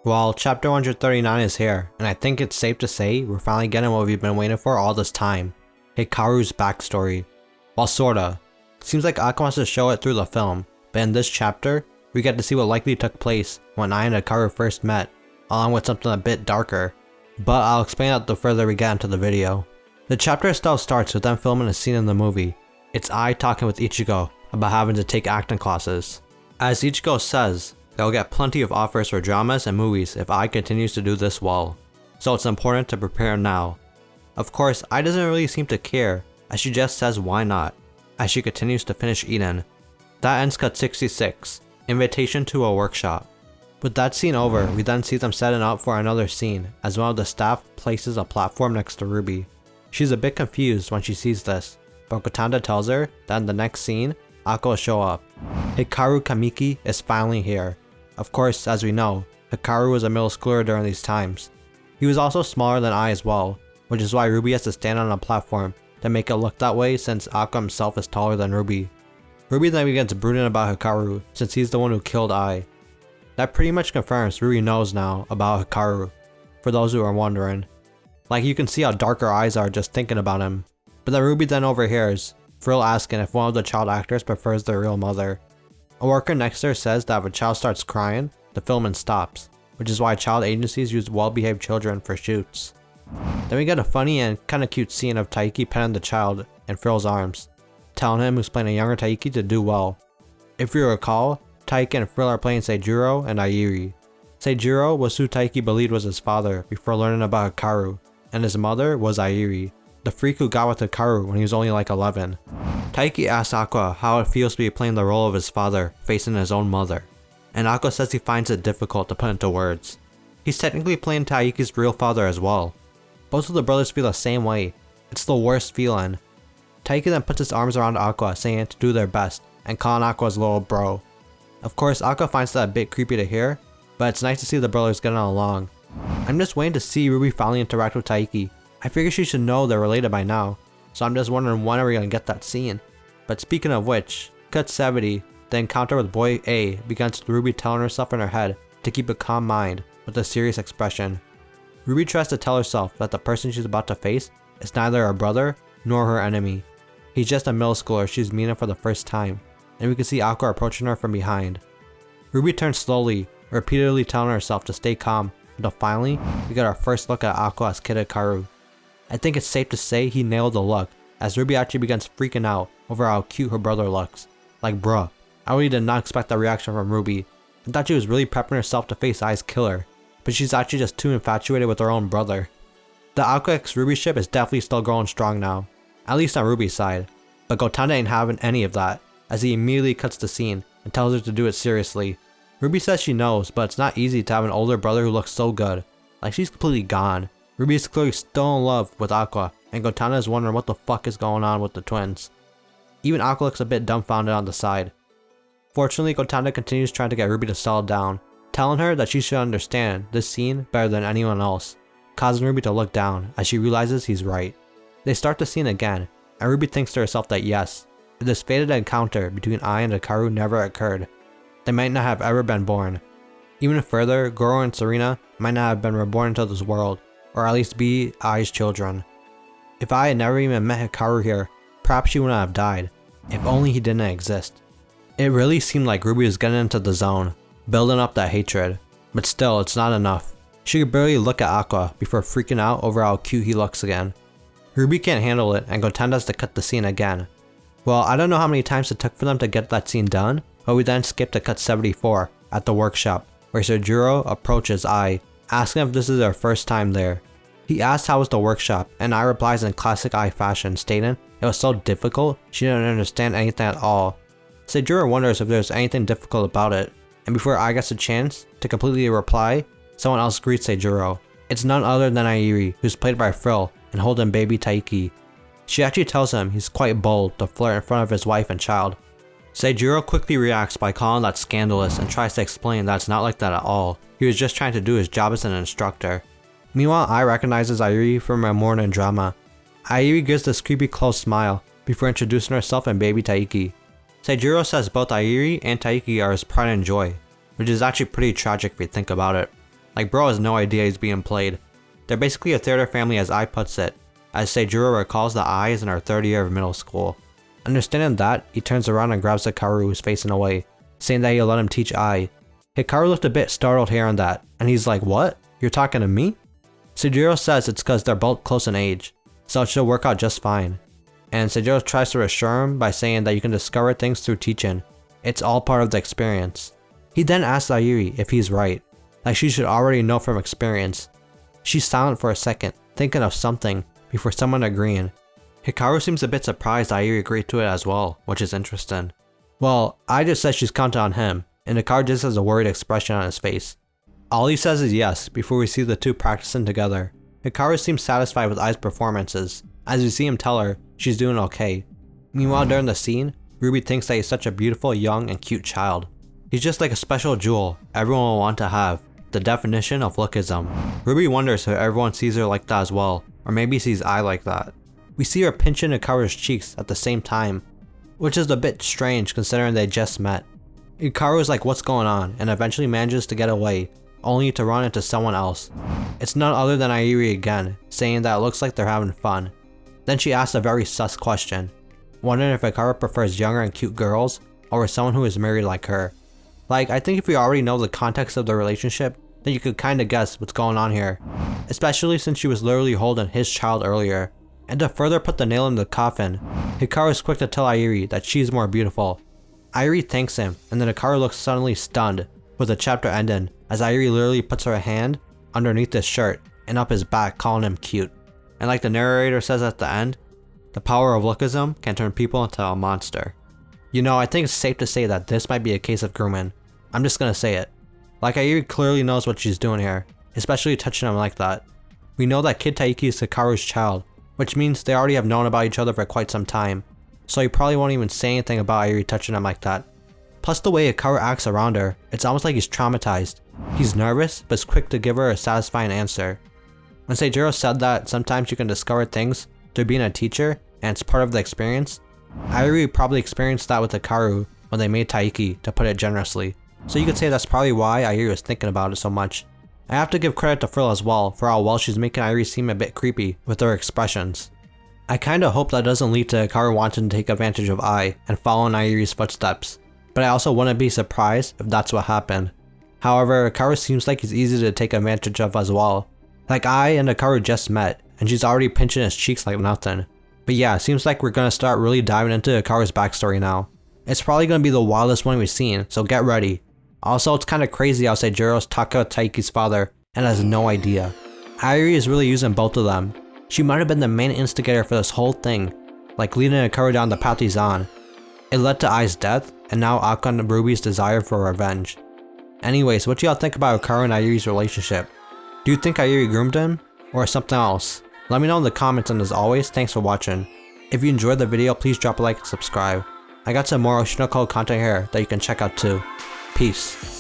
Well, chapter 139 is here, and I think it's safe to say we're finally getting what we've been waiting for all this time. Hikaru's backstory. Well, sorta. Seems like Aqua wants to show it through the film, but in this chapter, we get to see what likely took place when I and Hikaru first met, along with something a bit darker. But I'll explain that the further we get into the video. The chapter itself starts with them filming a scene in the movie. It's I talking with Ichigo about having to take acting classes. As Ichigo says, they'll get plenty of offers for dramas and movies if I continues to do this well, so it's important to prepare now. Of course, I doesn't really seem to care, as she just says why not, as she continues to finish eating. That ends cut 66, invitation to a workshop. With that scene over, we then see them setting up for another scene, as one of the staff places a platform next to Ruby. She's a bit confused when she sees this, but Gotanda tells her that in the next scene, Aqua will show up. Hikaru Kamiki is finally here. Of course, as we know, Hikaru was a middle schooler during these times. He was also smaller than I as well, which is why Ruby has to stand on a platform to make it look that way since Aqua himself is taller than Ruby. Ruby then begins brooding about Hikaru since he's the one who killed I. That pretty much confirms Ruby knows now about Hikaru, for those who are wondering. Like, you can see how dark her eyes are just thinking about him. But then Ruby then overhears Frill asking if one of the child actors prefers their real mother. A worker next to her says that if a child starts crying, the filming stops, which is why child agencies use well-behaved children for shoots. Then we get a funny and kinda cute scene of Taiki petting the child in Frill's arms, telling him who's playing a younger Taiki to do well. If you recall, Taiki and Frill are playing Seijuro and Airi. Seijuro was who Taiki believed was his father before learning about Hikaru, and his mother was Airi, the freak who got with Hikaru when he was only like 11. Taiki asks Aqua how it feels to be playing the role of his father facing his own mother, and Aqua says he finds it difficult to put into words. He's technically playing Taiki's real father as well. Both of the brothers feel the same way. It's the worst feeling. Taiki then puts his arms around Aqua saying to do their best and calling Aqua's little bro. Of course, Aqua finds that a bit creepy to hear, but it's nice to see the brothers getting along. I'm just waiting to see Ruby finally interact with Taiki. I figure she should know they're related by now, so I'm just wondering when are we gonna get that scene. But speaking of which, cut 70, the encounter with boy A begins with Ruby telling herself in her head to keep a calm mind with a serious expression. Ruby tries to tell herself that the person she's about to face is neither her brother nor her enemy. He's just a middle schooler she's meeting for the first time, and we can see Aqua approaching her from behind. Ruby turns slowly, repeatedly telling herself to stay calm, until finally, we get our first look at Aqua as Kid Hikaru. I think it's safe to say he nailed the look, as Ruby actually begins freaking out over how cute her brother looks. Like bruh, I really did not expect that reaction from Ruby. I thought she was really prepping herself to face Ai's killer, but she's actually just too infatuated with her own brother. The Aqua x Ruby ship is definitely still growing strong now, at least on Ruby's side, but Gotanda ain't having any of that, as he immediately cuts the scene and tells her to do it seriously. Ruby says she knows, but it's not easy to have an older brother who looks so good. Like, she's completely gone. Ruby is clearly still in love with Aqua, and Gotanda is wondering what the fuck is going on with the twins. Even Aqua looks a bit dumbfounded on the side. Fortunately, Gotanda continues trying to get Ruby to settle down, telling her that she should understand this scene better than anyone else, causing Ruby to look down as she realizes he's right. They start the scene again, and Ruby thinks to herself that yes, if this fated encounter between Ai and Hikaru never occurred, they might not have ever been born. Even further, Goro and Serena might not have been reborn into this world, or at least be Ai's children. If I had never even met Hikaru here, perhaps she wouldn't have died, if only he didn't exist. It really seemed like Ruby was getting into the zone, building up that hatred, but still, it's not enough. She could barely look at Aqua before freaking out over how cute he looks again. Ruby can't handle it and Gotanda has to cut the scene again. Well, I don't know how many times it took for them to get that scene done, but we then skip to cut 74 at the workshop, where Seijuro approaches Ai, asking if this is their first time there. He asks how was the workshop, and Ai replies in classic Ai fashion, stating it was so difficult she didn't understand anything at all. Seijuro wonders if there's anything difficult about it, and before Ai gets a chance to completely reply, someone else greets Seijuro. It's none other than Airi, who's played by Frill and holding baby Taiki. She actually tells him he's quite bold to flirt in front of his wife and child. Seijuro quickly reacts by calling that scandalous and tries to explain that it's not like that at all. He was just trying to do his job as an instructor. Meanwhile, Ai recognizes Airi from a morning drama. Airi gives this creepy close smile before introducing herself and baby Taiki. Seijuro says both Airi and Taiki are his pride and joy, which is actually pretty tragic if you think about it. Like bro has no idea he's being played. They're basically a theater family as Ai puts it, as Seijuro recalls that Ai is in her 3rd year of middle school. Understanding that, he turns around and grabs Hikaru who's facing away, saying that he'll let him teach Ai. Hikaru looked a bit startled hearing that, and he's like, what? You're talking to me? Seijuro says it's cause they're both close in age, so it should work out just fine. And Seijuro tries to reassure him by saying that you can discover things through teaching. It's all part of the experience. He then asks Ayuri if he's right, like she should already know from experience. She's silent for a second, thinking of something, before someone agreeing. Hikaru seems a bit surprised Ayuri agreed to it as well, which is interesting. Well, Ai just says she's counting on him, and Hikaru just has a worried expression on his face. All he says is yes before we see the two practicing together. Hikaru seems satisfied with Ai's performances, as we see him tell her she's doing okay. Meanwhile during the scene, Ruby thinks that he's such a beautiful, young, and cute child. He's just like a special jewel everyone will want to have, the definition of lookism. Ruby wonders if everyone sees her like that as well, or maybe sees Ai like that. We see her pinching Hikaru's cheeks at the same time, which is a bit strange considering they just met. Hikaru is like what's going on and eventually manages to get away, only to run into someone else. It's none other than Ayuri again, saying that it looks like they're having fun. Then she asks a very sus question, wondering if Hikaru prefers younger and cute girls or someone who is married like her. Like, I think if you already know the context of the relationship, then you could kinda guess what's going on here. Especially since she was literally holding his child earlier. And to further put the nail in the coffin, Hikaru is quick to tell Ayuri that she's more beautiful. Ayuri thanks him, and then Hikaru looks suddenly stunned, with the chapter ending, as Ayuri literally puts her hand underneath his shirt and up his back, calling him cute. And like the narrator says at the end, the power of lookism can turn people into a monster. You know, I think it's safe to say that this might be a case of grooming. I'm just gonna say it. Like Ayuri clearly knows what she's doing here, especially touching him like that. We know that Kid Taiki is Hikaru's child, which means they already have known about each other for quite some time, so he probably won't even say anything about Ayuri touching him like that. Plus the way Hikaru acts around her, it's almost like he's traumatized. He's nervous, but is quick to give her a satisfying answer. When Seijuro said that sometimes you can discover things through being a teacher, and it's part of the experience, Ayuri probably experienced that with Hikaru when they made Taiki, to put it generously. So you could say that's probably why Ayuri was thinking about it so much. I have to give credit to Frill as well for how well she's making Ayuri seem a bit creepy with her expressions. I kinda hope that doesn't lead to Hikaru wanting to take advantage of Ai and follow in Ayuri's footsteps, but I also wouldn't be surprised if that's what happened. However, Hikaru seems like he's easy to take advantage of as well. Like Ai and Hikaru just met, and she's already pinching his cheeks like nothing. But yeah, it seems like we're gonna start really diving into Hikaru's backstory now. It's probably gonna be the wildest one we've seen, so get ready. Also, it's kinda crazy how Seijuro's Taka Taiki's father and has no idea. Ayuri is really using both of them. She might have been the main instigator for this whole thing, like leading Hikaru down the path he's on. It led to Ai's death, and now Aqua and Ruby's desire for revenge. Anyways, what do y'all think about Hikaru and Ayuri's relationship? Do you think Ayuri groomed him, or something else? Let me know in the comments, and as always, thanks for watching. If you enjoyed the video, please drop a like and subscribe. I got some more Oshinoko content here that you can check out too. Peace.